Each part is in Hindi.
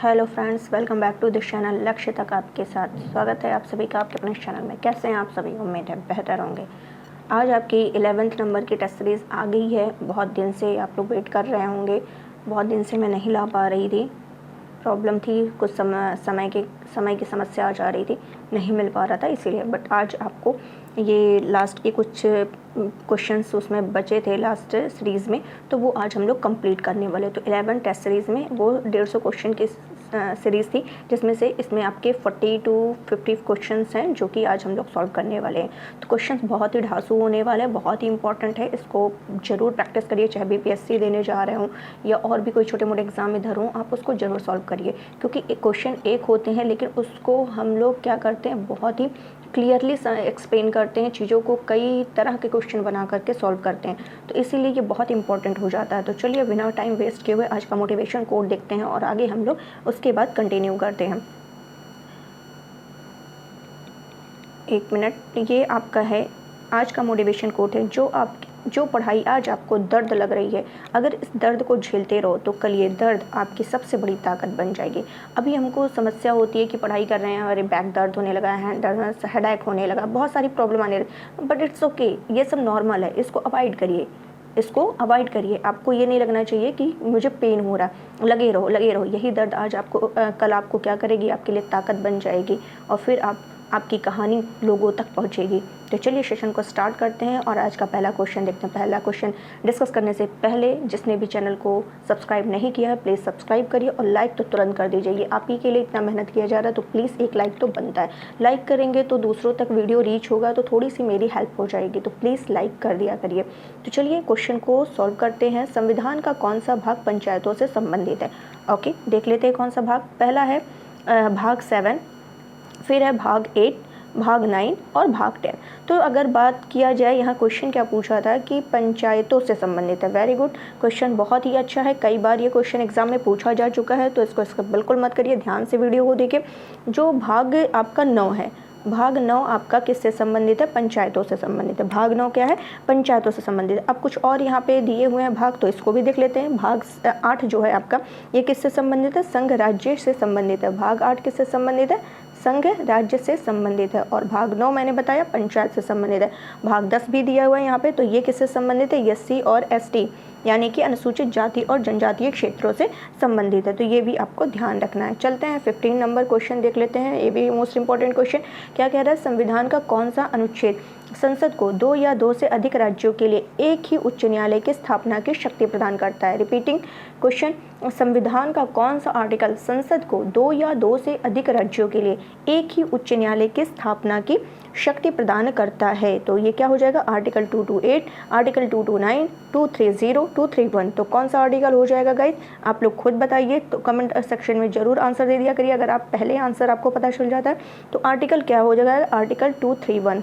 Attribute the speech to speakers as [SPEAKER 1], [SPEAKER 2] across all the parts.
[SPEAKER 1] Hello friends, welcome back to this channel Lakshya तक आपके साथ स्वागत है आप सभी का आपके अपने चैनल में। कैसे हैं आप सभी? उम्मीद है बेहतर होंगे। आज आपकी 11th नंबर की टेस्ट सीरीज़ आ गई है। बहुत दिन से आप लोग वेट कर रहे होंगे। बहुत दिन से मैं नहीं ला पा रही थी, प्रॉब्लम थी, कुछ समय की समस्या आ जा रही थी, नहीं मिल पा रहा था इसीलिए। बट आज आपको ये लास्ट के कुछ क्वेश्चंस उसमें बचे थे लास्ट सीरीज़ में, तो वो आज हम लोग कंप्लीट करने वाले। तो 11 टेस्ट सीरीज़ में वो 150 क्वेश्चन की सीरीज़ थी, जिसमें से इसमें आपके 40 to 50 क्वेश्चंस हैं जो कि आज हम लोग सॉल्व करने वाले हैं। तो क्वेश्चंस बहुत ही ढांसू होने वाले हैं, बहुत ही इंपॉर्टेंट है, इसको ज़रूर प्रैक्टिस करिए। चाहे बीपीएससी देने जा रहे हों या और भी कोई छोटे मोटे एग्जाम इधर हों, आप उसको ज़रूर सॉल्व करिए, क्योंकि क्वेश्चन एक होते हैं लेकिन उसको हम लोग क्या करते हैं, बहुत ही क्लियरली एक्सप्लेन करते हैं, चीज़ों को कई तरह के क्वेश्चन बना करके सॉल्व करते हैं, तो इसीलिए ये बहुत इंपॉर्टेंट हो जाता है। तो चलिए बिना टाइम वेस्ट किए हुए आज का मोटिवेशन कोड देखते हैं और आगे हम लोग उसके बाद कंटिन्यू करते हैं। 1 मिनट, ये आपका है आज का मोटिवेशन कोड है। जो पढ़ाई आज आपको दर्द लग रही है, अगर इस दर्द को झेलते रहो तो कल ये दर्द आपकी सबसे बड़ी ताकत बन जाएगी। अभी हमको समस्या होती है कि पढ़ाई कर रहे हैं, हमारे बैक दर्द होने लगा है, हेडेक होने लगा, बहुत सारी प्रॉब्लम आने लगी, बट इट्स ओके, ये सब नॉर्मल है। इसको अवॉइड करिए। आपको ये नहीं लगना चाहिए कि मुझे पेन हो रहा, लगे रहो। यही दर्द आज आपको कल आपको क्या करेगी, आपके लिए ताकत बन जाएगी और फिर आपकी कहानी लोगों तक पहुंचेगी। तो चलिए सेशन को स्टार्ट करते हैं और आज का पहला क्वेश्चन देखते हैं। पहला क्वेश्चन डिस्कस करने से पहले जिसने भी चैनल को सब्सक्राइब नहीं किया है प्लीज़ सब्सक्राइब करिए और लाइक तो तुरंत कर दीजिए। ये आप ही के लिए इतना मेहनत किया जा रहा है, तो प्लीज़ एक लाइक तो बनता है। लाइक करेंगे तो दूसरों तक वीडियो रीच होगा, तो थोड़ी सी मेरी हेल्प हो जाएगी, तो प्लीज़ लाइक कर दिया करिए। तो चलिए क्वेश्चन को सॉल्व करते हैं। संविधान का कौन सा भाग पंचायतों से संबंधित है? ओके, देख लेते हैं कौन सा भाग। पहला है भाग 7, फिर है भाग 8, भाग 9 और भाग 10। तो अगर बात किया जाए, यहाँ क्वेश्चन क्या पूछा था कि पंचायतों से संबंधित है। वेरी गुड, क्वेश्चन बहुत ही अच्छा है। कई बार ये क्वेश्चन एग्जाम में पूछा जा चुका है, तो इसको बिल्कुल मत करिए, ध्यान से वीडियो को देखिए। जो भाग आपका 9 है, भाग 9 आपका किससे संबंधित है? पंचायतों से संबंधित है। भाग 9 क्या है? पंचायतों से संबंधित है। अब कुछ और यहाँ पे दिए हुए हैं भाग, तो इसको भी देख लेते हैं। भाग 8 जो है आपका, ये किससे संबंधित है? संघ राज्य से संबंधित है। भाग 8 किससे संबंधित है? संघ राज्य से संबंधित है। और भाग 9 मैंने बताया पंचायत से संबंधित है। भाग 10 भी दिया हुआ है यहाँ पे, तो ये किससे संबंधित है? एससी और एसटी यानी कि अनुसूचित जाति और जनजातीय क्षेत्रों से संबंधित है, तो ये भी आपको ध्यान रखना है। चलते हैं 15 नंबर क्वेश्चन देख लेते हैं। ये भी मोस्ट इंपॉर्टेंट क्वेश्चन क्या कह रहा है? संविधान का कौन सा अनुच्छेद संसद को 2 या 2 से अधिक राज्यों के लिए एक ही उच्च न्यायालय की स्थापना की शक्ति प्रदान करता है? रिपीटिंग क्वेश्चन, संविधान का कौन सा आर्टिकल संसद को 2 या 2 से अधिक राज्यों के लिए एक ही उच्च न्यायालय की स्थापना की शक्ति प्रदान करता है? तो ये क्या हो जाएगा? Article 228, article 229, 230, 231। तो कौन सा आर्टिकल हो जाएगा गाइस? आप लोग खुद बताइए, तो कमेंट सेक्शन में जरूर आंसर दे दिया करिए। अगर आप पहले आंसर आपको पता चल जाता है तो आर्टिकल क्या हो जाएगा? आर्टिकल 231।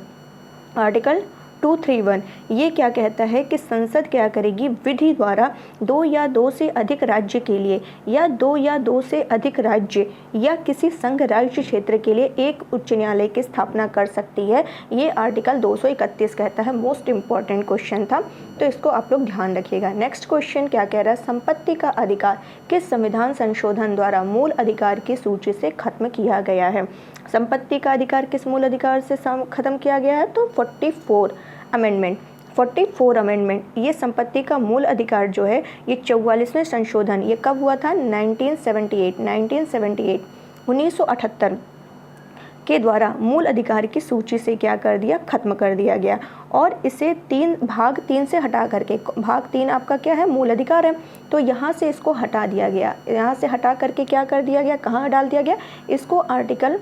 [SPEAKER 1] आर्टिकल 231 ये क्या कहता है कि संसद क्या करेगी? विधि द्वारा 2 या 2 से अधिक राज्य के लिए या 2 या 2 से अधिक राज्य या किसी संघ राज्य क्षेत्र के लिए एक उच्च न्यायालय की स्थापना कर सकती है। ये आर्टिकल 231 कहता है। मोस्ट इंपॉर्टेंट क्वेश्चन था, तो इसको आप लोग ध्यान रखिएगा। नेक्स्ट क्वेश्चन क्या कह रहा है? संपत्ति का अधिकार किस संविधान संशोधन द्वारा मूल अधिकार की सूची से खत्म किया गया है? संपत्ति का अधिकार किस मूल अधिकार से खत्म किया गया है? तो 44 अमेंडमेंट। ये संपत्ति का मूल अधिकार जो है, ये 44वें संशोधन, ये कब हुआ था? 1978 1978 के द्वारा मूल अधिकार की सूची से क्या कर दिया? खत्म कर दिया गया। और इसे भाग 3 से हटा करके, भाग 3 आपका क्या है? मूल अधिकार है, तो यहाँ से इसको हटा दिया गया। यहाँ से हटा करके क्या कर दिया गया? कहाँ डाल दिया गया? इसको आर्टिकल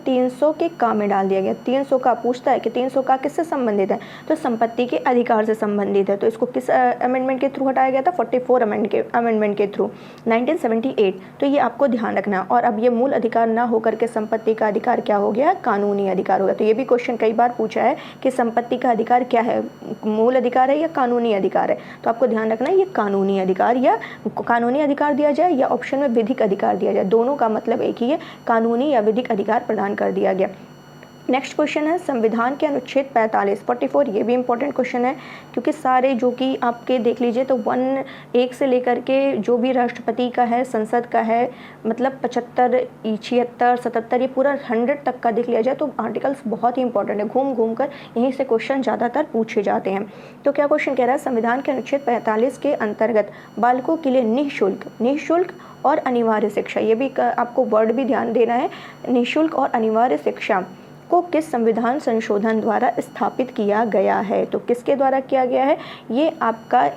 [SPEAKER 1] 300 के का में डाल दिया गया। 300 का पूछता है कि 300 का किससे संबंधित है? तो संपत्ति के अधिकार से संबंधित है। तो इसको किस अमेंडमेंट के थ्रू हटाया गया था? 44 अमेंडमेंट के थ्रू 1978। तो ये आपको ध्यान रखना। और अब ये मूल अधिकार ना होकर के संपत्ति का अधिकार क्या हो गया? कानूनी अधिकार हो गया। तो ये भी क्वेश्चन कई बार पूछा है कि संपत्ति का अधिकार क्या है? मूल अधिकार है या कानूनी अधिकार है? तो आपको ध्यान रखना है, ये कानूनी अधिकार या कानूनी अधिकार दिया जाए या ऑप्शन में विधिक अधिकार दिया जाए, दोनों का मतलब एक ही है, कानूनी या विधिक अधिकार प्रदान कर दिया गया। नेक्स्ट क्वेश्चन है संविधान के अनुच्छेद 44 ये भी इंपॉर्टेंट क्वेश्चन है, क्योंकि सारे जो कि आपके देख लीजिए तो 1 से लेकर के जो भी राष्ट्रपति का है, संसद का है, मतलब 75, 76, 77, ये पूरा 100 तक का देख लिया जाए तो आर्टिकल्स बहुत ही इंपॉर्टेंट है। घूम घूम कर यहीं से क्वेश्चन ज़्यादातर पूछे जाते हैं। तो क्या क्वेश्चन कह रहा है, संविधान के अनुच्छेद 45 के अंतर्गत बालकों के लिए निःशुल्क और अनिवार्य शिक्षा, ये भी आपको वर्ड भी ध्यान देना है, निःशुल्क और अनिवार्य शिक्षा को किस संविधान संशोधन द्वारा स्थापित किया गया है। तो किसके द्वारा किया गया है, ये आपका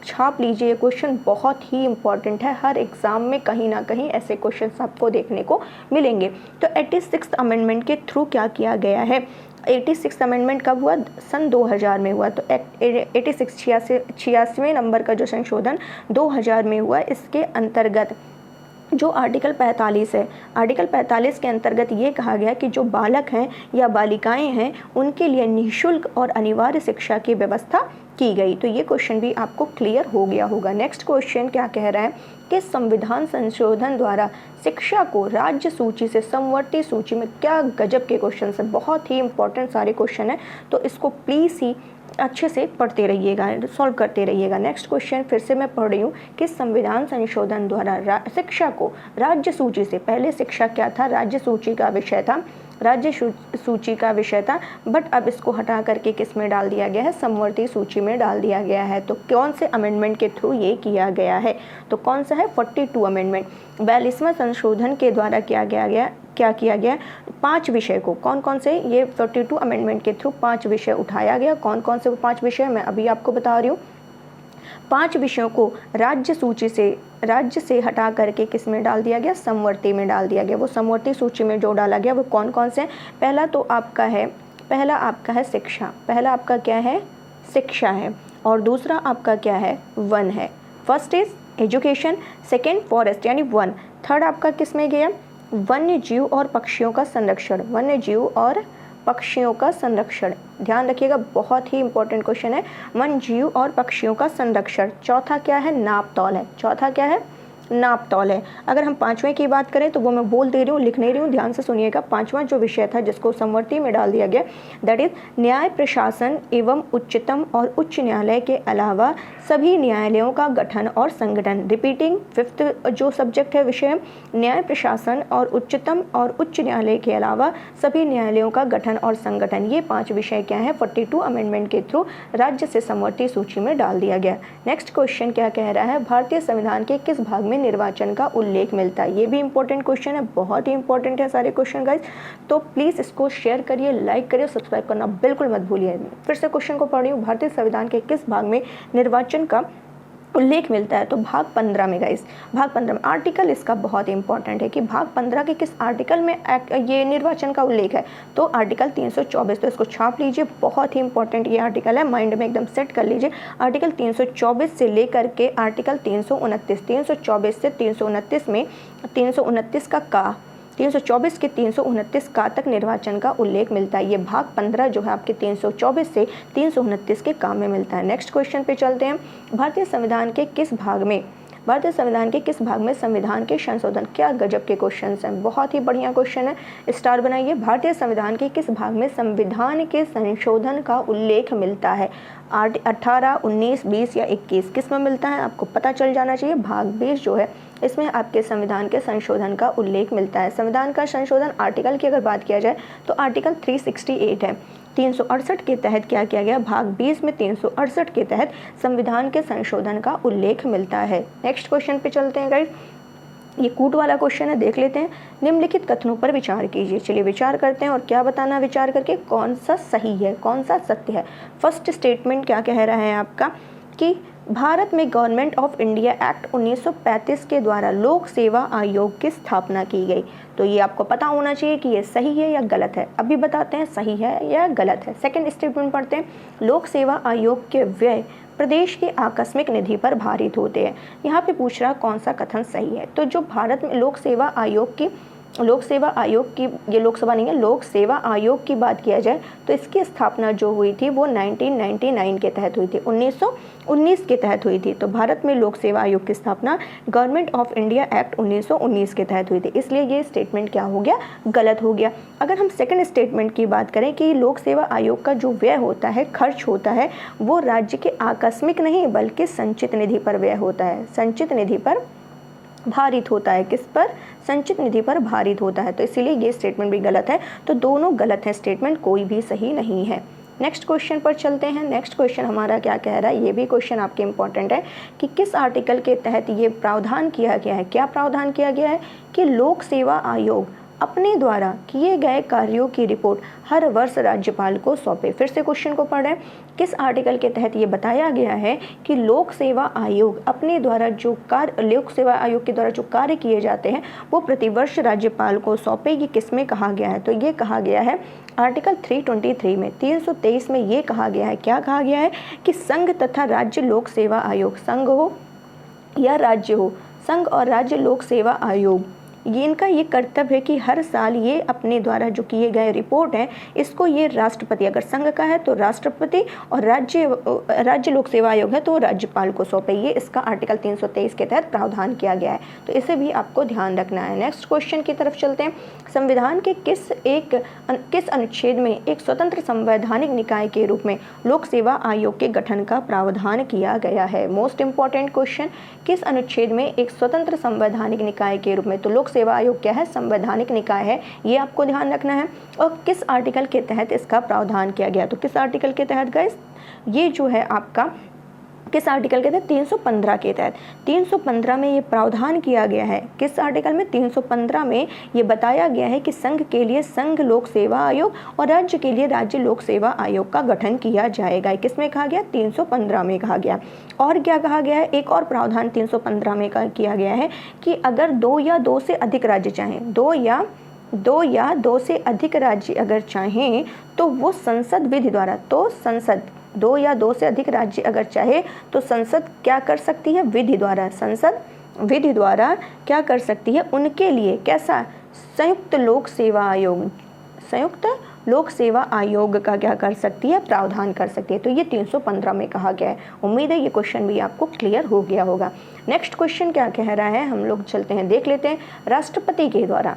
[SPEAKER 1] छाप लीजिए, ये क्वेश्चन बहुत ही इंपॉर्टेंट है। हर एग्ज़ाम में कहीं ना कहीं ऐसे क्वेश्चंस आपको देखने को मिलेंगे। तो 86 अमेंडमेंट के थ्रू क्या किया गया है, 86 अमेंडमेंट कब हुआ, सन 2000 में हुआ। तो 86 नंबर का जो संशोधन 2000 में हुआ, इसके अंतर्गत जो आर्टिकल 45 है, आर्टिकल 45 के अंतर्गत ये कहा गया कि जो बालक हैं या बालिकाएं हैं उनके लिए निःशुल्क और अनिवार्य शिक्षा की व्यवस्था की गई। तो ये क्वेश्चन भी आपको क्लियर हो गया होगा। नेक्स्ट क्वेश्चन क्या कह रहा है कि संविधान संशोधन द्वारा शिक्षा को राज्य सूची से समवर्ती सूची में, क्या गजब के क्वेश्चन है, बहुत ही इंपॉर्टेंट सारे क्वेश्चन है। तो इसको प्लीज़ ही अच्छे से पढ़ते रहिएगा, सॉल्व करते रहिएगा। नेक्स्ट क्वेश्चन फिर से मैं पढ़ रही हूँ कि संविधान संशोधन द्वारा शिक्षा को राज्य सूची से, पहले शिक्षा क्या था, राज्य सूची का विषय था, राज्य सूची का विषय था, बट अब इसको हटा करके किस में डाल दिया गया है, समवर्ती सूची में डाल दिया गया है। तो कौन से अमेंडमेंट के थ्रू ये किया गया है, तो कौन सा है, 42 अमेंडमेंट। 42वां संशोधन के द्वारा क्या किया गया 5 विषय को, कौन कौन से, ये 42 अमेंडमेंट के थ्रू 5 विषय उठाया गया। कौन कौन से वो 5 विषय मैं अभी आपको बता रही हूँ। 5 विषयों को राज्य से हटा करके किस में डाल दिया गया, समवर्ती में डाल दिया गया। वो समवर्ती सूची में जो डाला गया वो कौन कौन से हैं, पहला आपका है शिक्षा, पहला आपका क्या है, शिक्षा है, और दूसरा आपका क्या है, वन है। First is education, second forest यानी वन, थर्ड आपका किस में गया, वन्य जीव और पक्षियों का संरक्षण, वन्य जीव और पक्षियों का संरक्षण, ध्यान रखिएगा बहुत ही इंपॉर्टेंट क्वेश्चन है, वन्य जीव और पक्षियों का संरक्षण। चौथा क्या है, नाप तौल है, चौथा क्या है, नाप तौल है। अगर हम 5वें की बात करें तो वो मैं बोल दे रही हूँ, लिख नहीं रही हूँ, ध्यान से सुनिएगा। 5वां जो विषय था जिसको समवर्ती में डाल दिया गया, दैट इज न्याय प्रशासन एवं उच्चतम और उच्च न्यायालय के अलावा सभी न्यायालयों का गठन और संगठन। रिपीटिंग, 5th जो सब्जेक्ट है विषय, न्याय प्रशासन और उच्चतम और उच्च न्यायालय के अलावा सभी न्यायालयों का गठन और संगठन। ये 5 विषय क्या है, 42 अमेंडमेंट के थ्रू राज्य से समवर्ती सूची में डाल दिया गया। नेक्स्ट क्वेश्चन क्या कह रहा है, भारतीय संविधान के किस भाग में निर्वाचन का उल्लेख मिलता है। ये भी इंपॉर्टेंट क्वेश्चन है, बहुत ही इंपॉर्टेंट है सारे क्वेश्चन गाइस। तो प्लीज़ इसको शेयर करिए, लाइक करिए, सब्सक्राइब करना बिल्कुल मत भूलिए। फिर से क्वेश्चन को पढ़ रही हूँ, भारतीय संविधान के किस भाग में निर्वाचन का उल्लेख मिलता है, तो भाग 15 में गाइस, भाग 15 में। आर्टिकल इसका बहुत इंपॉर्टेंट है कि भाग 15 के किस आर्टिकल में ये निर्वाचन का उल्लेख है, तो आर्टिकल 324। तो इसको छाप लीजिए, बहुत ही इंपॉर्टेंट ये आर्टिकल है, माइंड में एकदम सेट कर लीजिए। आर्टिकल 324 से लेकर के आर्टिकल 329, 324 से 329 में 329 का 324 के 329 का तक निर्वाचन का उल्लेख मिलता है। ये भाग 15 जो है आपके 324 से 329 के काम में मिलता है। नेक्स्ट क्वेश्चन पे चलते हैं, भारतीय संविधान के किस भाग में संविधान के संशोधन, क्या गजब के क्वेश्चन हैं, बहुत ही बढ़िया क्वेश्चन है, स्टार बनाइए। भारतीय संविधान के किस भाग में संविधान के संशोधन का उल्लेख मिलता है, 18, 19, 20 या 21, किस में मिलता है आपको पता चल जाना चाहिए। भाग 20 जो है इसमें आपके संविधान के संशोधन का उल्लेख मिलता है। संविधान का संशोधन आर्टिकल की अगर बात किया जाए तो आर्टिकल 368 है। 368 के तहत क्या किया गया, भाग 20 में 368 के तहत संविधान के संशोधन का उल्लेख मिलता है। नेक्स्ट क्वेश्चन पे चलते हैं गाइस, ये कूट वाला क्वेश्चन है, देख लेते हैं। निम्नलिखित कथनों पर विचार कीजिए। चलिए विचार करते हैं, और क्या बताना विचार करके, कौन सा सही है कौन सा सत्य है। फर्स्ट स्टेटमेंट क्या कह रहा है आपका कि भारत में गवर्नमेंट ऑफ इंडिया एक्ट 1935 के द्वारा लोक सेवा आयोग की स्थापना की गई। तो ये आपको पता होना चाहिए कि ये सही है या गलत है। अभी बताते हैं सही है या गलत है। सेकंड स्टेटमेंट पढ़ते हैं, लोक सेवा आयोग के व्यय प्रदेश की आकस्मिक निधि पर भारित होते हैं। यहाँ पे पूछ रहा कौन सा कथन सही है। तो जो भारत में लोक सेवा आयोग की लोक सेवा आयोग की, ये लोकसभा नहीं है, लोक सेवा आयोग की बात किया जाए तो इसकी स्थापना जो हुई थी वो 1999 के तहत हुई थी, 1919 के तहत हुई थी। तो भारत में लोक सेवा आयोग की स्थापना गवर्नमेंट ऑफ इंडिया एक्ट 1919 के तहत हुई थी, इसलिए ये स्टेटमेंट क्या हो गया, गलत हो गया। अगर हम सेकंड स्टेटमेंट की बात करें कि लोक सेवा आयोग का जो व्यय होता है, खर्च होता है, वो राज्य के आकस्मिक नहीं बल्कि संचित निधि पर व्यय होता है, संचित निधि पर भारित होता है। किस पर? संचित निधि पर भारित होता है। तो इसीलिए ये स्टेटमेंट भी गलत है। तो दोनों गलत है स्टेटमेंट, कोई भी सही नहीं है। नेक्स्ट क्वेश्चन पर चलते हैं। नेक्स्ट क्वेश्चन हमारा क्या कह रहा है, ये भी क्वेश्चन आपके इंपॉर्टेंट है कि किस आर्टिकल के तहत ये प्रावधान किया गया है। क्या प्रावधान किया गया है कि लोक सेवा आयोग अपने द्वारा किए गए कार्यों की रिपोर्ट हर वर्ष राज्यपाल को सौंपे। फिर से क्वेश्चन को पढ़ रहे हैं, किस आर्टिकल के तहत ये बताया गया है कि लोक सेवा आयोग अपने द्वारा जो कार्य, लोक सेवा आयोग के द्वारा जो कार्य किए जाते हैं वो प्रतिवर्ष राज्यपाल को सौंपे। ये किस में कहा गया है? तो ये कहा गया है आर्टिकल 323 में, 323 में ये कहा गया है, क्या कहा गया है कि संघ तथा राज्य लोक सेवा आयोग, संघ हो या राज्य हो, संघ और राज्य लोक सेवा आयोग, ये इनका ये कर्तव्य है कि हर साल ये अपने द्वारा जो किए गए रिपोर्ट है इसको ये राष्ट्रपति, अगर संघ का है तो राष्ट्रपति और राज्य लोक सेवा आयोग है तो राज्यपाल को सौंपे। ये इसका आर्टिकल 323 के तहत प्रावधान किया गया है, तो इसे भी आपको ध्यान रखना है। नेक्स्ट क्वेश्चन की तरफ चलते हैं। संविधान के किस अनुच्छेद में एक स्वतंत्र संवैधानिक निकाय के रूप में लोक सेवा आयोग के गठन का प्रावधान किया गया है? मोस्ट इंपॉर्टेंट क्वेश्चन, किस अनुच्छेद में एक स्वतंत्र संवैधानिक निकाय के रूप में, तो लोक सेवा आयोग क्या है? संवैधानिक निकाय है, ये आपको ध्यान रखना है। और किस आर्टिकल के तहत इसका प्रावधान किया गया? तो किस आर्टिकल के तहत गाइस? ये जो है आपका किस आर्टिकल के तहत? 315 के तहत। 315 में ये प्रावधान किया गया है। किस आर्टिकल में? 315 में ये बताया गया है कि संघ के लिए संघ लोक सेवा आयोग और राज्य के लिए राज्य लोक सेवा आयोग का गठन किया जाएगा। किसमें कहा गया? 315 में कहा गया। और क्या कहा गया है? एक और प्रावधान 315 में किया गया है कि अगर 2 या 2 से अधिक राज्य चाहें, 2 या 2 से अधिक राज्य अगर चाहें तो वो संसद विधि द्वारा, तो संसद 2 या 2 से अधिक राज्य अगर चाहे तो संसद क्या कर सकती है? विधि द्वारा, संसद विधि द्वारा क्या कर सकती है? उनके लिए कैसा? संयुक्त लोक सेवा आयोग, संयुक्त लोक सेवा आयोग का क्या कर सकती है? प्रावधान कर सकती है। तो ये 315 में कहा गया है। उम्मीद है ये क्वेश्चन भी आपको क्लियर हो गया होगा। नेक्स्ट क्वेश्चन क्या कह रहा है, हम लोग चलते हैं, देख लेते हैं। राष्ट्रपति के द्वारा,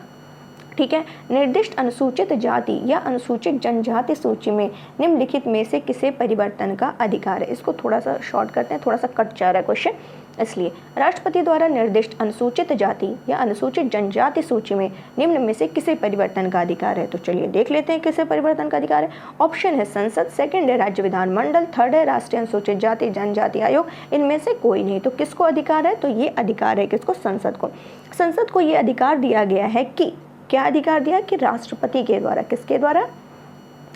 [SPEAKER 1] ठीक है, निर्दिष्ट अनुसूचित जाति या अनुसूचित जनजाति सूची में निम्नलिखित में से किसे परिवर्तन का अधिकार है? इसको थोड़ा सा शॉर्ट करते हैं, थोड़ा सा कट जा रहा है क्वेश्चन, इसलिए राष्ट्रपति द्वारा निर्दिष्ट अनुसूचित जाति या अनुसूचित जनजाति सूची में निम्न में से किसे परिवर्तन का अधिकार है? तो चलिए देख लेते हैं किसे परिवर्तन का अधिकार है। ऑप्शन है संसद, सेकंड है राज्य विधानमंडल, थर्ड है राष्ट्रीय अनुसूचित जाति जनजाति आयोग, इनमें से कोई नहीं। तो किसको अधिकार है? तो ये अधिकार है किसको? संसद को। संसद को ये अधिकार दिया गया है कि, क्या अधिकार दिया कि राष्ट्रपति के द्वारा, किसके द्वारा?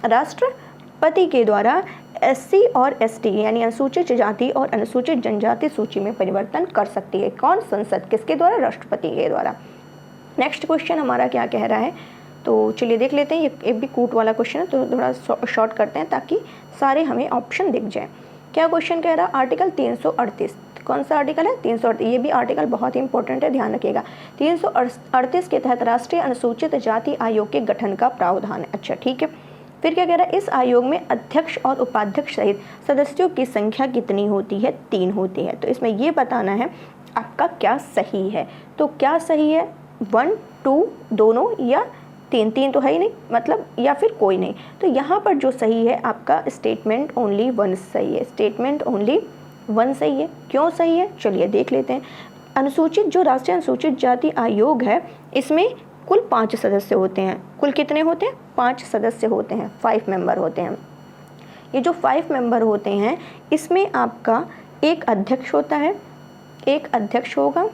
[SPEAKER 1] राष्ट्रपति के द्वारा एससी और एसटी यानी अनुसूचित जाति और अनुसूचित जनजाति सूची में परिवर्तन कर सकती है। कौन? संसद। किसके द्वारा? राष्ट्रपति के द्वारा। नेक्स्ट क्वेश्चन हमारा क्या कह रहा है, तो चलिए देख लेते हैं। ये एक भी कूट वाला क्वेश्चन है तो थोड़ा शॉर्ट करते हैं ताकि सारे हमें ऑप्शन दिख जाए। क्या क्वेश्चन कह रहा है? आर्टिकल 338, कौन सा आर्टिकल है? 338। ये भी आर्टिकल बहुत ही इंपॉर्टेंट है, ध्यान रखिएगा। 338 के तहत राष्ट्रीय अनुसूचित जाति आयोग के गठन का प्रावधान है। अच्छा ठीक है, फिर क्या कह रहा है? इस आयोग में अध्यक्ष और उपाध्यक्ष सहित सदस्यों की संख्या कितनी होती है? 3 होती है। तो इसमें ये बताना है आपका क्या सही है। तो क्या सही है? 1, 2 दोनों या 3 तो है ही नहीं, मतलब या फिर कोई नहीं। तो यहाँ पर जो सही है आपका स्टेटमेंट ओनली 1 सही है, स्टेटमेंट ओनली 1 सही है। क्यों सही है? चलिए देख लेते हैं। अनुसूचित, जो राष्ट्रीय अनुसूचित जाति आयोग है, इसमें कुल 5 सदस्य होते हैं। कुल कितने होते हैं? 5 सदस्य होते हैं, 5 मेंबर होते हैं। ये जो 5 मेंबर होते हैं इसमें आपका एक अध्यक्ष होता है, एक अध्यक्ष होगा,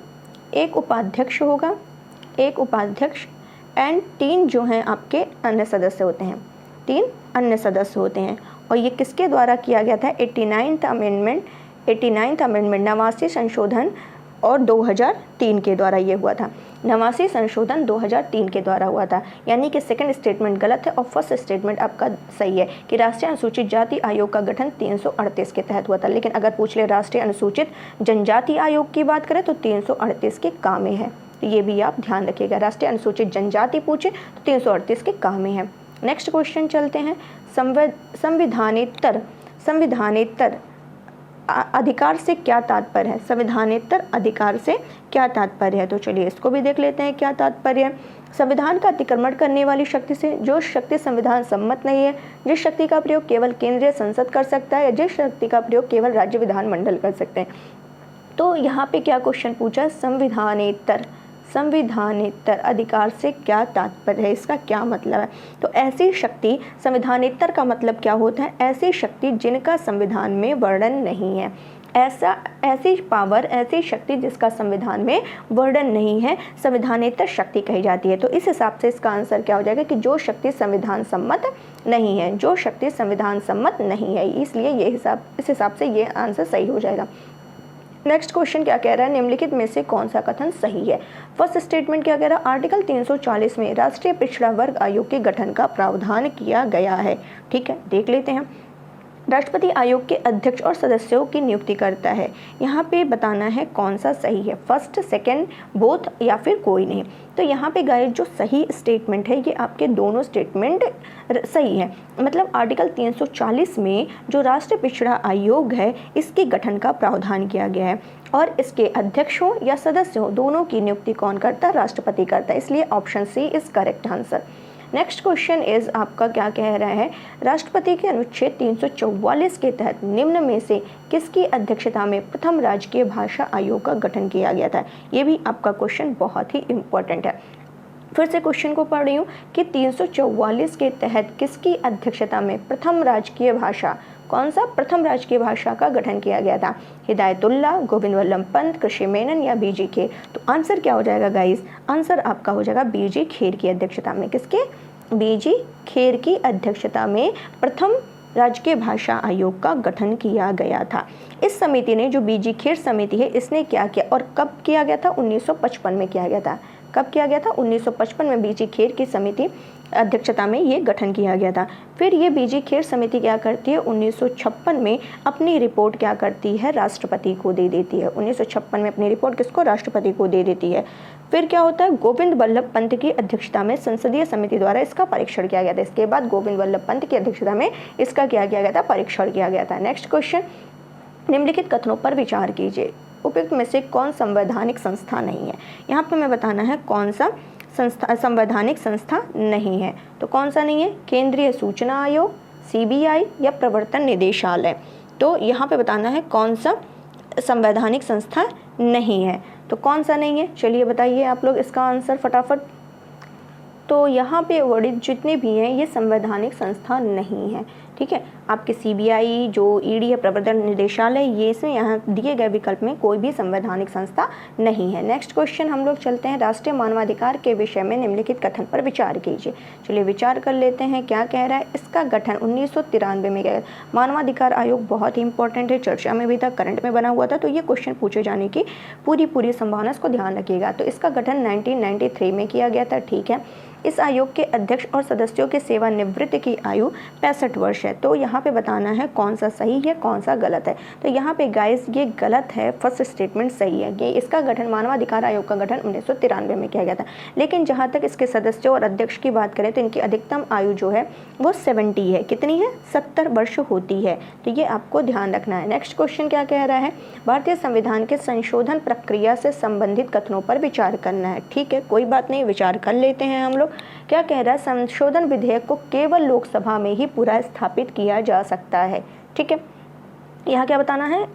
[SPEAKER 1] एक उपाध्यक्ष होगा, एक उपाध्यक्ष एंड 3 जो हैं आपके अन्य सदस्य होते हैं, 3 अन्य सदस्य होते हैं। और ये किसके द्वारा किया गया था? 89th अमेंडमेंट, 89th संशोधन और 2003 के द्वारा ये हुआ था। 89 संशोधन 2003 के द्वारा हुआ था। यानी कि सेकंड स्टेटमेंट गलत है और फर्स्ट स्टेटमेंट आपका सही है कि राष्ट्रीय अनुसूचित जाति आयोग का गठन 338 के तहत हुआ था। लेकिन अगर पूछ ले राष्ट्रीय अनुसूचित जनजाति आयोग की बात करें तो 338 के काम में है। तो ये भी आप ध्यान रखिएगा। राष्ट्रीय अनुसूचित जनजाति पूछे तो 338 के काम में है। नेक्स्ट क्वेश्चन चलते हैं, संविधानेतर अधिकार से क्या तात्पर्य है? संविधानेतर अधिकार से क्या तात्पर्य है? तो चलिए इसको भी देख लेते हैं क्या तात्पर्य है। संविधान का अतिक्रमण करने वाली शक्ति से जो शक्ति संविधान सम्मत नहीं है, जिस शक्ति का प्रयोग केवल केंद्रीय संसद कर सकता है या जिस शक्ति का प्रयोग केवल राज्य विधानमंडल कर सकते हैं। तो यहाँ पे क्या क्वेश्चन पूछा, संविधानेतर अधिकार से क्या तात्पर्य है, इसका क्या मतलब है? तो ऐसी शक्ति, संविधानेतर का मतलब क्या होता है? ऐसी शक्ति जिनका संविधान में वर्णन नहीं है, ऐसी पावर, ऐसी शक्ति जिसका संविधान में वर्णन नहीं है, संविधानेतर शक्ति कही जाती है। तो इस हिसाब से इसका आंसर क्या हो जाएगा कि जो शक्ति संविधान सम्मत नहीं है, जो शक्ति संविधान सम्मत नहीं है, इसलिए इस हिसाब से ये आंसर सही हो जाएगा। नेक्स्ट क्वेश्चन क्या कह रहा है, निम्नलिखित में से कौन सा कथन सही है? फर्स्ट स्टेटमेंट क्या कह रहा है, आर्टिकल 340 में राष्ट्रीय पिछड़ा वर्ग आयोग के गठन का प्रावधान किया गया है। ठीक है, देख लेते हैं। राष्ट्रपति आयोग के अध्यक्ष और सदस्यों की नियुक्ति करता है। यहाँ पे बताना है कौन सा सही है, फर्स्ट, सेकंड, बोथ या फिर कोई नहीं। तो यहाँ पे गाइस जो सही स्टेटमेंट है, ये आपके दोनों स्टेटमेंट सही है। मतलब आर्टिकल 340 में जो राष्ट्रीय पिछड़ा आयोग है, इसके गठन का प्रावधान किया गया है और इसके अध्यक्षों या सदस्यों दोनों की नियुक्ति कौन करता है? राष्ट्रपति करता है। इसलिए option C is correct answer. Next question is आपका क्या कह रहा है, राष्ट्रपति के अनुच्छेद 344 के तहत निम्न में से किसकी अध्यक्षता में प्रथम राजकीय भाषा आयोग का गठन किया गया था? ये भी आपका क्वेश्चन बहुत ही इम्पोर्टेंट है। फिर से क्वेश्चन को पढ़ रही हूँ कि 344 के तहत किसकी अध्यक्षता में प्रथम राजकीय भाषा, कौन सा प्रथम राजकीय भाषा का गठन किया गया था? हिदायतुल्लाह, गोविंद वल्लभ पंत, कृषि मेनन या बीजी खेर? तो आंसर क्या हो जाएगा गाइस? आंसर आपका हो जाएगा बीजी खेर की अध्यक्षता में। किसके? बीजी खेर की अध्यक्षता में प्रथम राजकीय भाषा आयोग का गठन किया गया था। इस समिति ने, जो बीजी खेर समिति है, इसने क्या किया और कब किया गया था? 1955 में किया गया था। कब किया गया था? 1955 में बीजी खेर की समिति अध्यक्षता में ये गठन किया गया था। फिर ये बीजी खेर समिति क्या करती है? 1956 में अपनी रिपोर्ट क्या करती है? राष्ट्रपति को दे देती है। 1956 में अपनी रिपोर्ट किसको? राष्ट्रपति को दे देती है। फिर क्या होता है? गोविंद वल्लभ पंत की अध्यक्षता में संसदीय समिति द्वारा इसका परीक्षण किया गया था। इसके बाद गोविंद वल्लभ पंत की अध्यक्षता में इसका क्या किया गया था? परीक्षण किया गया था। नेक्स्ट क्वेश्चन, निम्नलिखित कथनों पर विचार कीजिए। उपयुक्त में से कौन संवैधानिक संस्था नहीं है? यहाँ पे हमें बताना है कौन सा संवैधानिक संस्था नहीं है। तो कौन सा नहीं है? केंद्रीय सूचना आयोग, CBI या प्रवर्तन निदेशालय। तो यहाँ पे बताना है कौन सा संवैधानिक संस्था नहीं है। तो कौन सा नहीं है? चलिए बताइए आप लोग इसका आंसर फटाफट। तो यहाँ पे वर्डित जितने भी हैं ये संवैधानिक संस्था नहीं है। ठीक है, आपके CBI, जो ED है, प्रवर्तन निदेशालय, ये इसमें यहाँ दिए गए विकल्प में कोई भी संवैधानिक संस्था नहीं है। नेक्स्ट क्वेश्चन हम लोग चलते हैं, राष्ट्रीय मानवाधिकार के विषय में निम्नलिखित कथन पर विचार कीजिए। चलिए विचार कर लेते हैं क्या कह रहा है। इसका गठन 1993 में किया। मानवाधिकार आयोग बहुत ही इंपॉर्टेंट है, चर्चा में भी था, करंट में बना हुआ था, तो ये क्वेश्चन पूछे जाने की पूरी संभावना, इसको ध्यान रखिएगा। तो इसका गठन 1993 में किया गया था। ठीक है, इस आयोग के अध्यक्ष और सदस्यों के सेवानिवृत्ति की आयु 65 वर्ष है। तो यहाँ पे बताना है कौन सा सही है, कौन सा गलत है। तो यहाँ पे गाइस ये गलत है, फर्स्ट स्टेटमेंट सही है। ये इसका गठन, मानवाधिकार आयोग का गठन 1993 में किया गया था। लेकिन जहाँ तक इसके सदस्यों और अध्यक्ष की बात करें तो इनकी अधिकतम आयु जो है वो 70 है। कितनी है? 70 वर्ष होती है। तो ये आपको ध्यान रखना है। नेक्स्ट क्वेश्चन क्या कह रहा है, भारतीय संविधान के संशोधन प्रक्रिया से संबंधित कथनों पर विचार करना है। ठीक है, कोई बात नहीं, विचार कर लेते हैं हम लोग। क्या कह रहा है, संशोधन विधेयक को केवल लोकसभा में ही पूरा स्थापित किया जा सकता है। ठीक है, यहाँ क्या बताना है,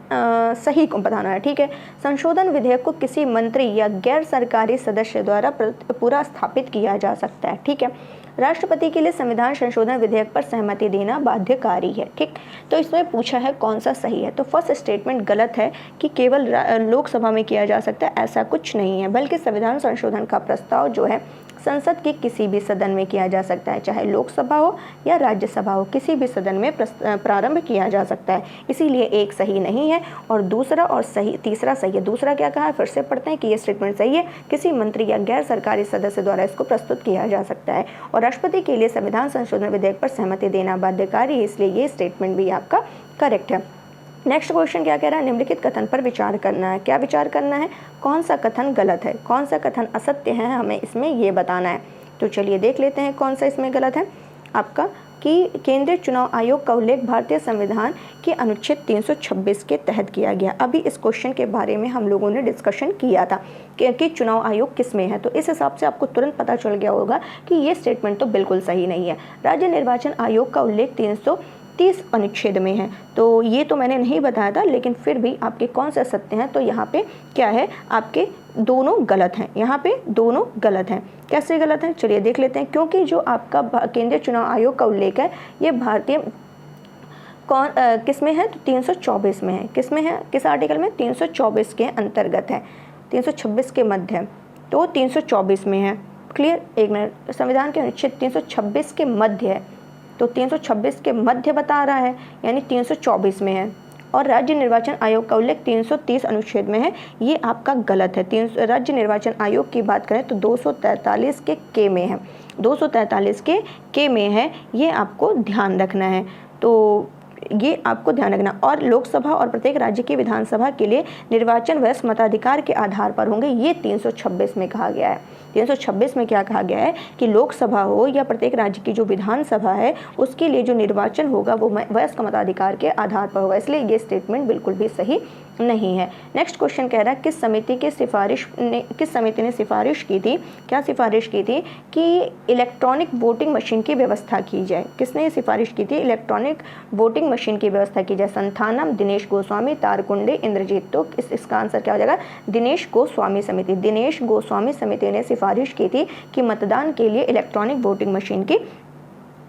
[SPEAKER 1] सही को बताना है। ठीक है, संशोधन विधेयक को किसी मंत्री या गैर सरकारी सदस्य द्वारा पूरा स्थापित किया जा सकता है। ठीक है, राष्ट्रपति के लिए संविधान संशोधन विधेयक पर सहमति देना बाध्यकारी है। ठीक, तो इसमें पूछा है कौन सा सही है। तो फर्स्ट स्टेटमेंट गलत है कि केवल लोकसभा में किया जा सकता है, ऐसा कुछ नहीं है, बल्कि संविधान संशोधन का प्रस्ताव जो है संसद के किसी भी सदन में किया जा सकता है, चाहे लोकसभा हो या राज्यसभा हो, किसी भी सदन में प्रारंभ किया जा सकता है। इसीलिए एक सही नहीं है और दूसरा और सही, तीसरा सही है। दूसरा क्या कहा है, फिर से पढ़ते हैं कि ये स्टेटमेंट सही है, किसी मंत्री या गैर सरकारी सदस्य द्वारा इसको प्रस्तुत किया जा सकता है। और राष्ट्रपति के लिए संविधान संशोधन विधेयक पर सहमति देना बाध्यकारी है, इसलिए ये स्टेटमेंट भी आपका करेक्ट है। नेक्स्ट क्वेश्चन क्या कह रहा है, निम्नलिखित कथन पर विचार करना है। क्या विचार करना है, कौन सा कथन गलत है, कौन सा कथन असत्य है, हमें इसमें ये बताना है। तो चलिए देख लेते हैं कौन सा इसमें गलत है आपका, कि केंद्रीय चुनाव आयोग का उल्लेख भारतीय संविधान के अनुच्छेद 326 के तहत किया गया। अभी इस क्वेश्चन के बारे में हम लोगों ने डिस्कशन किया था कि चुनाव आयोग किस में है, तो इस हिसाब से आपको तुरंत पता चल गया होगा कि ये स्टेटमेंट तो बिल्कुल सही नहीं है। राज्य निर्वाचन आयोग का उल्लेख 330 अनुच्छेद में है, तो ये तो मैंने नहीं बताया था, लेकिन फिर भी आपके कौन से सत्य हैं, तो यहाँ पे क्या है, आपके दोनों गलत हैं, यहाँ पे दोनों गलत हैं। कैसे गलत हैं, चलिए देख लेते हैं। क्योंकि जो आपका केंद्रीय चुनाव आयोग का उल्लेख है ये भारतीय किस में है, तो 324 में है। किस में है, किस आर्टिकल में, 324 के अंतर्गत है, 326 के मध्य है, तो 324 में है। क्लियर, एक मिनट, संविधान के अनुच्छेद 326 के मध्य है, तो 326 के मध्य बता रहा है, यानी 324 में है। और राज्य निर्वाचन आयोग का उल्लेख 330 अनुच्छेद में है, ये आपका गलत है। राज्य निर्वाचन आयोग की बात करें तो 243 के में है, 243 के में है, ये आपको ध्यान रखना है। तो ये आपको ध्यान रखना। और लोकसभा और प्रत्येक राज्य की विधानसभा के लिए निर्वाचन वयस्क मताधिकार के आधार पर होंगे, ये 326 में कहा गया है। 326 में क्या कहा गया है कि लोकसभा हो या प्रत्येक राज्य की जो विधानसभा है उसके लिए जो निर्वाचन होगा वो वयस्क मताधिकार के आधार पर होगा, इसलिए ये स्टेटमेंट बिल्कुल भी सही नहीं है। नेक्स्ट क्वेश्चन कह रहा है किस समिति ने सिफारिश की थी, क्या सिफारिश की थी कि इलेक्ट्रॉनिक वोटिंग मशीन की व्यवस्था की जाए। किसने सिफारिश की थी, इलेक्ट्रॉनिक वोटिंग मशीन की व्यवस्था की जाए। संथानम, दिनेश गोस्वामी, तारकुंडे, इंद्रजीत। तो इसका आंसर क्या हो जाएगा, दिनेश गोस्वामी समिति। दिनेश गोस्वामी समिति ने सिफारिश की थी कि मतदान के लिए इलेक्ट्रॉनिक वोटिंग मशीन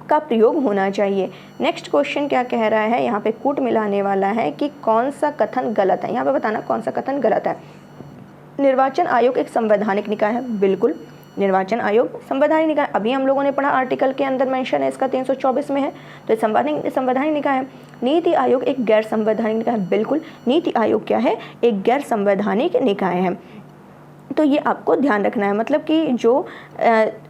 [SPEAKER 1] का प्रयोग होना चाहिए। नेक्स्ट क्वेश्चन क्या कह रहा है, यहाँ पे कूट मिलाने वाला है कि कौन सा कथन गलत है, यहाँ पे बताना कौन सा कथन गलत है। निर्वाचन आयोग एक संवैधानिक निकाय है, बिल्कुल निर्वाचन आयोग संवैधानिक निकाय, अभी हम लोगों ने पढ़ा आर्टिकल के अंदर मेंशन है, इसका 324 में है, तो संवैधानिक निकाय है। नीति आयोग एक गैर संवैधानिक निकाय है, बिल्कुल नीति आयोग क्या है, एक गैर संवैधानिक निकाय है। तो ये आपको ध्यान रखना है, मतलब कि जो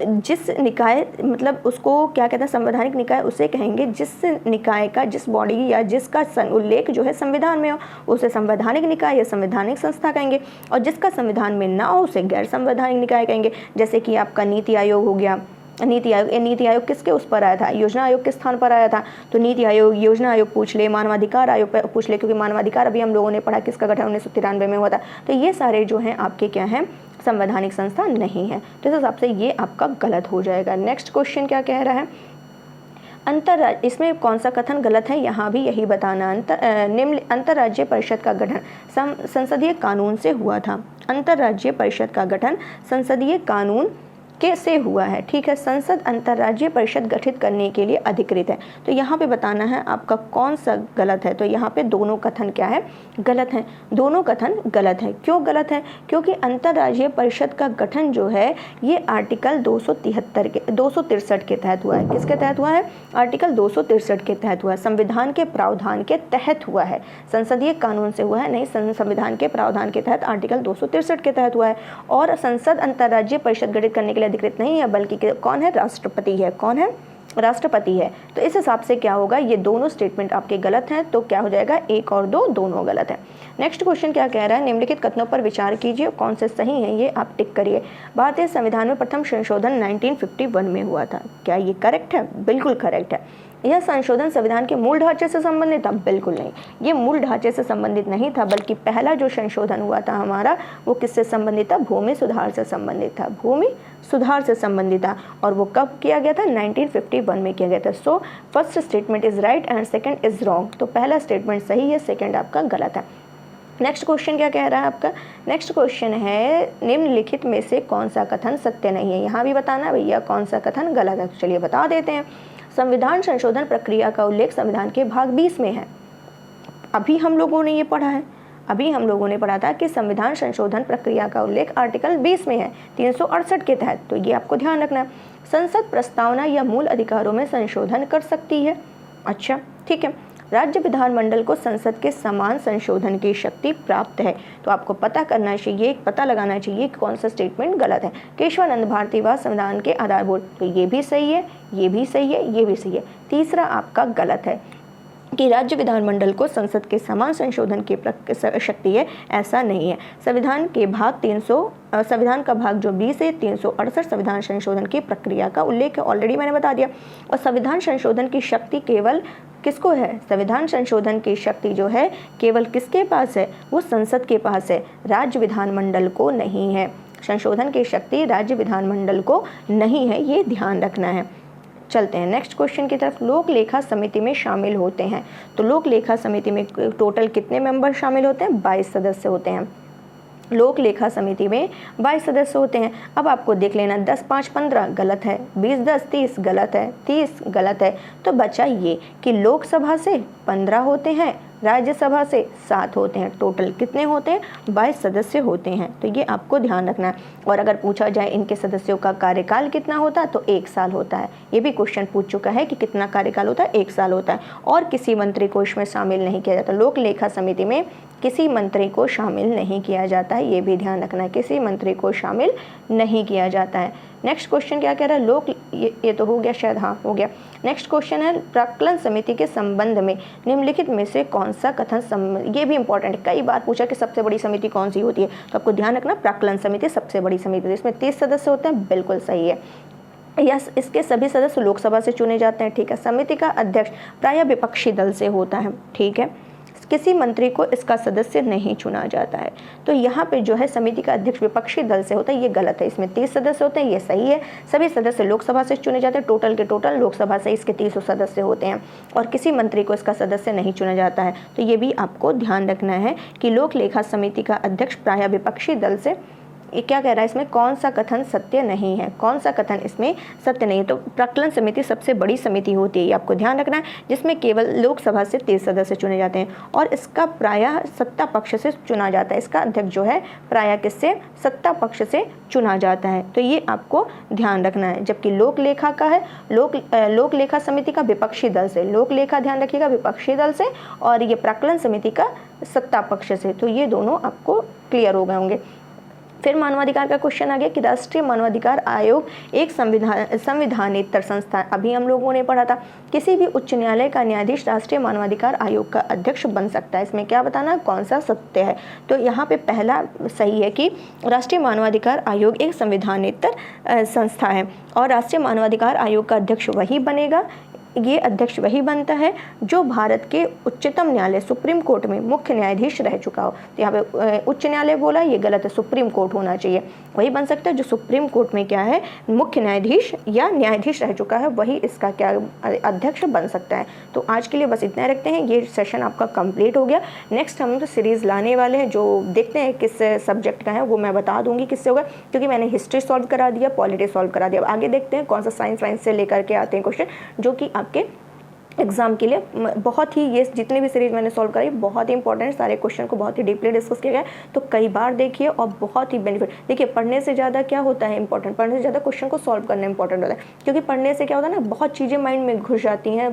[SPEAKER 1] जिस निकाय, मतलब उसको क्या कहते हैं, संवैधानिक निकाय उसे कहेंगे जिस निकाय का, जिस बॉडी या जिसका उल्लेख जो है संविधान में हो उसे संवैधानिक निकाय या संवैधानिक संस्था कहेंगे, और जिसका संविधान में ना हो उसे गैर संवैधानिक निकाय कहेंगे। जैसे कि आपका नीति आयोग हो गया, नीति आयोग किसके उस पर आया था, योजना आयोग के स्थान पर आया था, तो नीति आयोग, योजना आयोग पूछ ले, मानवाधिकार आयोग पर पूछ ले, क्योंकि मानवाधिकार अभी हम लोगों ने पढ़ा किसका गठन 1993 में हुआ था। तो ये सारे जो हैं आपके क्या हैं, संवैधानिक संस्था नहीं है, तो इस हिसाब से ये आपका गलत हो जाएगा। नेक्स्ट क्वेश्चन क्या कह रहा है, इसमें कौन सा कथन गलत है, यहाँ भी यही बताना। निम्न अंतर्राज्यीय परिषद का गठन संसदीय कानून से हुआ था। अंतर्राज्यीय परिषद का गठन संसदीय कानून से हुआ है, ठीक है। संसद अंतर्राज्यीय परिषद गठित करने के लिए अधिकृत है, तो यहाँ पे बताना है आपका कौन सा गलत है। तो यहाँ पे दोनों कथन क्या है, गलत है, दोनों कथन गलत है। क्यों गलत है, क्योंकि अंतर्राज्यीय परिषद का गठन जो है ये आर्टिकल 263 के तहत हुआ है। किसके तहत हुआ है, आर्टिकल 263 के तहत हुआ है, संविधान के प्रावधान के तहत हुआ है, संसदीय कानून से हुआ है नहीं, संविधान के प्रावधान के तहत आर्टिकल 263 के तहत हुआ है। और संसद अंतर्राज्यीय परिषद गठित करने के लिए अधिकृत नहीं है, बल्कि कौन है, राष्ट्रपति है। कौन है, राष्ट्रपति है। तो इस हिसाब से क्या होगा, ये दोनों स्टेटमेंट आपके गलत हैं, तो क्या हो जाएगा, 1 और 2 दोनों गलत है। नेक्स्ट क्वेश्चन क्या कह रहा है, निम्नलिखित कथनों पर विचार कीजिए, कौन से सही हैं ये आप टिक करिए। भारतीय संविधान में प्रथम संशोधन 1951 में हुआ था, क्या ये करेक्ट है, बिल्कुल करेक्ट है। यह संशोधन संविधान के मूल ढांचे से संबंधित था, बिल्कुल नहीं, ये मूल ढांचे से संबंधित नहीं था, बल्कि पहला जो संशोधन हुआ था हमारा वो किससे संबंधित था, भूमि सुधार से संबंधित था, भूमि सुधार से संबंधित था। और वो कब किया गया था, 1951 में किया गया था। So first statement is right and second is wrong, तो पहला स्टेटमेंट सही है, सेकंड आपका गलत है। नेक्स्ट क्वेश्चन क्या कह रहा है आपका, नेक्स्ट क्वेश्चन है निम्नलिखित में से कौन सा कथन सत्य नहीं है। यहाँ भी बताना है भैया कौन सा कथन गलत है, चलिए बता देते हैं। संविधान संशोधन प्रक्रिया का उल्लेख संविधान के भाग 20 में है, अभी हम लोगों ने ये पढ़ा है, अभी हम लोगों ने पढ़ा था कि संविधान संशोधन प्रक्रिया का उल्लेख आर्टिकल 20 में है 368 के तहत, तो ये आपको ध्यान रखना है। संसद प्रस्तावना या मूल अधिकारों में संशोधन कर सकती है, अच्छा ठीक है। राज्य विधानमंडल को संसद के समान संशोधन की शक्ति प्राप्त है, तो आपको पता करना चाहिए, पता लगाना चाहिए कि कौन सा स्टेटमेंट गलत है। केशवानंद भारतीवाद संविधान के आधारभूत, तो ये भी सही है, ये भी सही है, ये भी सही है। तीसरा आपका गलत है, कि राज्य विधानमंडल को संसद के समान संशोधन की शक्ति है, ऐसा नहीं है। संविधान का भाग जो 20 है 368 संविधान संशोधन की प्रक्रिया का उल्लेख है, ऑलरेडी मैंने बता दिया। और संविधान संशोधन की शक्ति केवल किसको है? संविधान संशोधन की शक्ति जो है केवल किसके पास है? वो संसद के पास है, राज्य विधानमंडल को नहीं है। संशोधन की शक्ति राज्य विधानमंडल को नहीं है, ये ध्यान रखना है। चलते हैं नेक्स्ट क्वेश्चन की तरफ। लोक लेखा समिति में शामिल होते हैं, तो लोक लेखा समिति में टोटल कितने मेंबर शामिल होते हैं? 22 सदस्य होते हैं। लोक लेखा समिति में 22 सदस्य होते हैं। अब आपको देख लेना 10 5 15 गलत है, 20 10 30 गलत है, 30 गलत है। तो बचा ये कि लोकसभा से 15 होते हैं, राज्यसभा से 7 होते हैं। टोटल कितने होते हैं? 22 सदस्य होते हैं। तो ये आपको ध्यान रखना है। और अगर पूछा जाए इनके सदस्यों का कार्यकाल कितना होता है, तो 1 साल होता है। ये भी क्वेश्चन पूछ चुका है कि कितना कार्यकाल होता है, 1 साल होता है। और किसी मंत्री को इसमें शामिल नहीं किया जाता। लोक लेखा समिति में किसी मंत्री को शामिल नहीं किया जाता है, ये भी ध्यान रखना है, किसी मंत्री को शामिल नहीं किया जाता है। नेक्स्ट क्वेश्चन क्या कह रहा है? ये तो हो गया शायद, हाँ हो गया। नेक्स्ट क्वेश्चन है प्राक्कलन समिति के संबंध में निम्नलिखित में से कौन सा कथन ये भी इंपॉर्टेंट है, कई बार पूछा कि सबसे बड़ी समिति कौन सी होती है, तो आपको ध्यान रखना प्राक्कलन समिति सबसे बड़ी समिति है। इसमें 30 सदस्य होते हैं, बिल्कुल सही है। यस, इसके सभी सदस्य लोकसभा से चुने जाते हैं, ठीक है। समिति का अध्यक्ष प्रायः विपक्षी दल से होता है, ठीक है। किसी मंत्री को इसका सदस्य नहीं चुना जाता है। तो यहाँ पे जो है समिति का अध्यक्ष विपक्षी दल से होता है, ये गलत है। इसमें 30 सदस्य होते हैं, ये सही है। सभी सदस्य लोकसभा से चुने जाते हैं, टोटल के टोटल लोकसभा से इसके 300 सदस्य होते हैं। और किसी मंत्री को इसका सदस्य नहीं चुना जाता है। तो ये भी आपको ध्यान रखना है कि लोक लेखा समिति का अध्यक्ष प्रायः विपक्षी दल से। ये क्या कह रहा है इसमें? कौन सा कथन सत्य नहीं है? कौन सा कथन इसमें सत्य नहीं है? तो प्राक्कलन समिति सबसे बड़ी समिति होती है, ये आपको ध्यान रखना है, जिसमें केवल लोकसभा से 30 सदस्य चुने जाते हैं। और इसका प्रायः सत्ता पक्ष से चुना जाता है। इसका अध्यक्ष जो है प्रायः किससे? सत्ता पक्ष से चुना जाता है। तो ये आपको ध्यान रखना है। जबकि लोक लेखा का है, लोक लेखा समिति का विपक्षी दल से, लोक लेखा ध्यान रखिएगा विपक्षी दल से, और ये प्राक्कलन समिति का सत्ता पक्ष से। तो ये दोनों आपको क्लियर हो गए होंगे। फिर मानवाधिकार का क्वेश्चन आ गया कि राष्ट्रीय मानवाधिकार आयोग एक संविधानेतर संस्था। अभी हम लोगों ने पढ़ा था किसी भी उच्च न्यायालय का न्यायाधीश राष्ट्रीय मानवाधिकार आयोग का अध्यक्ष बन सकता है। इसमें क्या बताना, कौन सा सत्य है? तो यहाँ पे पहला सही है कि राष्ट्रीय मानवाधिकार आयोग एक संविधानेतर संस्था है और राष्ट्रीय मानवाधिकार आयोग का अध्यक्ष वही बनेगा, ये अध्यक्ष वही बनता है जो भारत के उच्चतम न्यायालय सुप्रीम कोर्ट में मुख्य न्यायाधीश रह चुका हो। तो यहाँ पे उच्च न्यायालय बोला, ये गलत है, सुप्रीम कोर्ट होना चाहिए। वही बन सकता है जो सुप्रीम कोर्ट में क्या है, मुख्य न्यायाधीश या न्यायाधीश रह चुका है, वही इसका क्या अध्यक्ष बन सकता है। तो आज के लिए बस इतना रखते हैं। ये सेशन आपका कंप्लीट हो गया। नेक्स्ट हम तो सीरीज़ लाने वाले हैं, जो देखते हैं किस सब्जेक्ट का है, वो मैं बता दूंगी किससे होगा, क्योंकि मैंने हिस्ट्री सॉल्व करा दिया, पॉलिटी सॉल्व करा दिया। अब आगे देखते हैं कौन सा साइंस वाइंस से लेकर के आते हैं क्वेश्चन, जो कि आपके एग्जाम के लिए बहुत ही, ये जितने भी सीरीज मैंने सॉल्व कराई बहुत ही इंपॉर्टेंट, सारे क्वेश्चन को बहुत ही डीपली डिस्कस किया गया। तो कई बार देखिए और बहुत ही बेनिफिट। देखिए पढ़ने से ज़्यादा क्या होता है इंपॉर्टेंट, पढ़ने से ज़्यादा क्वेश्चन को सॉल्व करना इंपॉर्टेंट होता है। क्योंकि पढ़ने से क्या होता है ना, बहुत चीज़ें माइंड में घुस जाती हैं,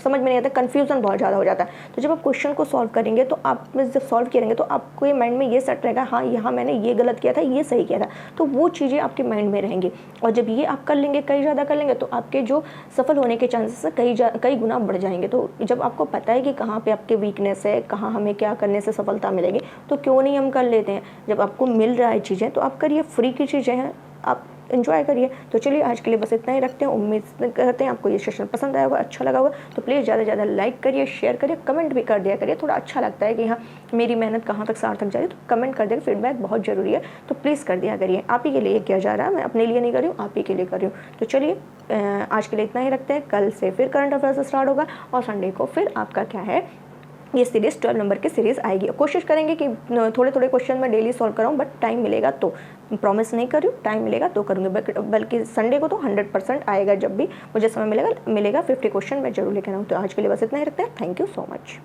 [SPEAKER 1] समझ में नहीं आता, कन्फ्यूजन बहुत ज़्यादा हो जाता है। तो जब आप क्वेश्चन को सॉल्व करेंगे तो आप जब सॉल्व करेंगे तो आपको ये माइंड में ये सेट रहेगा, हाँ यहाँ मैंने ये गलत किया था, ये सही किया था। तो वो चीज़ें आपके माइंड में रहेंगी। और जब ये आप कर लेंगे, कई ज़्यादा कर लेंगे, तो आपके जो सफल होने के चांसेस कई गुना बढ़ जाएंगे। तो जब आपको पता है कि कहाँ पे आपके वीकनेस है, कहाँ हमें क्या करने से सफलता मिलेगी, तो क्यों नहीं हम कर लेते हैं। जब आपको मिल रहा है चीज़ें तो आप करिए, फ्री की चीज़ें हैं, आप एंजॉय करिए। तो चलिए आज के लिए बस इतना ही रखते हैं। उम्मीद करते हैं आपको ये सेशन पसंद आया होगा, अच्छा लगा होगा। तो प्लीज़ ज़्यादा से ज़्यादा लाइक करिए, शेयर करिए, कमेंट भी कर दिया करिए। थोड़ा अच्छा लगता है कि हाँ मेरी मेहनत कहाँ तक सार्थक जा रही है। तो कमेंट कर दिया, फीडबैक बहुत ज़रूरी है, तो प्लीज़ कर दिया करिए। आप ही के लिए किया जा रहा है, मैं अपने लिए नहीं कर रही हूँ, आप ही के लिए कर रही हूँ। तो चलिए आज के लिए इतना ही रखते हैं। कल से फिर करंट अफेयर्स स्टार्ट होगा और संडे को फिर आपका क्या है, ये सीरीज़ 12 नंबर की सीरीज़ आएगी। कोशिश करेंगे कि थोड़े थोड़े क्वेश्चन मैं डेली सॉल्व कराऊँ, बट टाइम मिलेगा तो, प्रॉमिस नहीं कर रही हूँ, टाइम मिलेगा तो करूँगी। बल्कि संडे को तो 100% आएगा, जब भी मुझे समय मिलेगा 50 क्वेश्चन मैं जरूर लेकर आऊँ। तो आज के लिए बस इतना ही रखते हैं। Thank you so much.